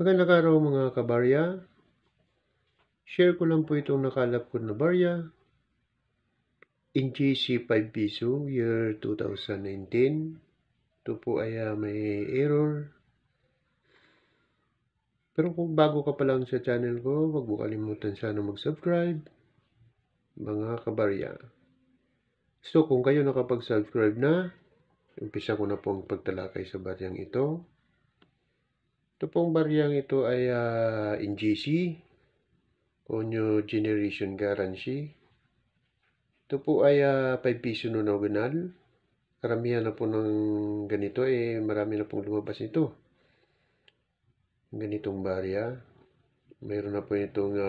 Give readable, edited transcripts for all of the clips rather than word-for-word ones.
Magandang araw mga kabarya. Share ko lang po itong nakalap ko na barya. NGC 5 piso, year 2019. Ito po ay may error. Pero kung bago ka pa lang sa channel ko, huwag mo kalimutan sana mag-subscribe. Mga kabarya. So kung kayo nakapag-subscribe na, umpisa ko na pong pagtalakay sa baryang ito. Ito pong baryang ito ay NGC o New Generation Guarantee. Ito po ay 5 piso nominal. Karamihan na po ng ganito marami na pong lumabas nito. Ganitong barya. Mayroon na po itong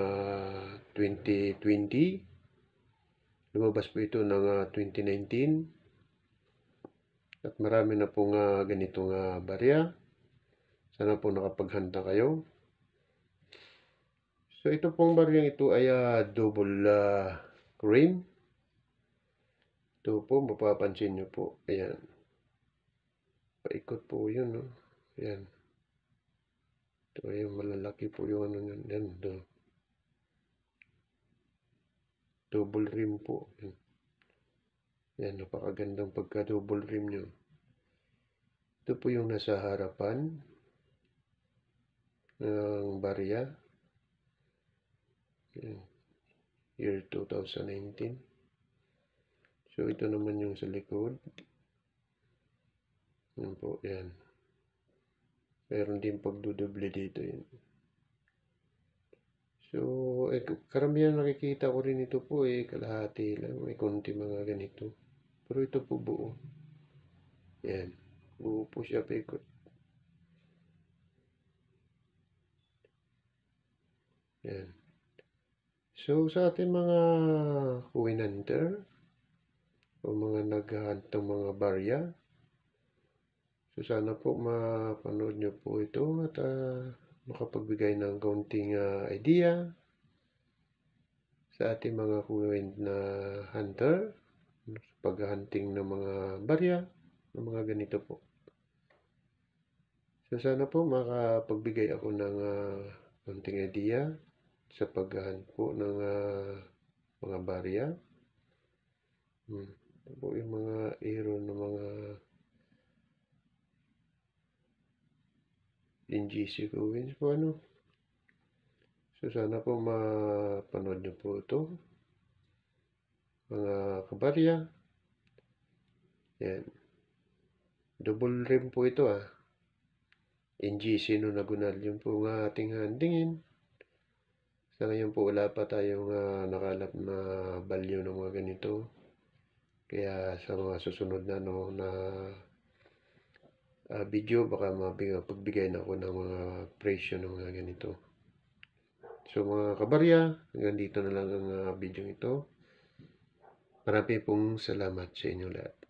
2020. Lumabas po ito ng 2019. At marami na pong ganitong barya. Sana po nakapaghanda kayo. So ito pong baryang ito ay double cream. Ito po, mapapansin nyo po. Ayan. Paikot po yun, no? Ayan. Ito ay malalaki po yung ano yun. Ayan, double rim po. Ayan. Ayan, napakagandang pagka-double rim nyo. Ito po yung nasa harapan ng barya. Ayan. Year 2019. So, ito naman yung sa likod. Ayan po, ayan. Meron din pagdudoble dito yun. So, karamihan nakikita ko rin ito po kalahati lang. May konti mga ganito. Pero ito po buo. Ayan. Buo po siya paikot. Ayan. So, sa ating mga coin hunter o mga naghahunt ng mga barya, so sana po mapanood nyo po ito at makapagbigay ng kaunting idea sa ating mga coin na hunter sa paghahunting ng mga barya ng mga ganito po. So sana po makapagbigay ako ng kaunting idea sa paghahunt po ng mga barya. Ito po yung mga error ng mga NGC coins po ano. So sana po mapanood nyo po ito mga kabarya. Yan. Double rim po ito NGC no nagunal yung po nga ating handingin. Sa ngayon po wala pa tayong nakalap na value ng mga ganito. Kaya sa mga susunod na video baka pagbigay na ako ng mga presyo ng mga ganito. So mga kabarya, hanggang dito na lang ang video ito. Marami pong salamat sa inyo lahat.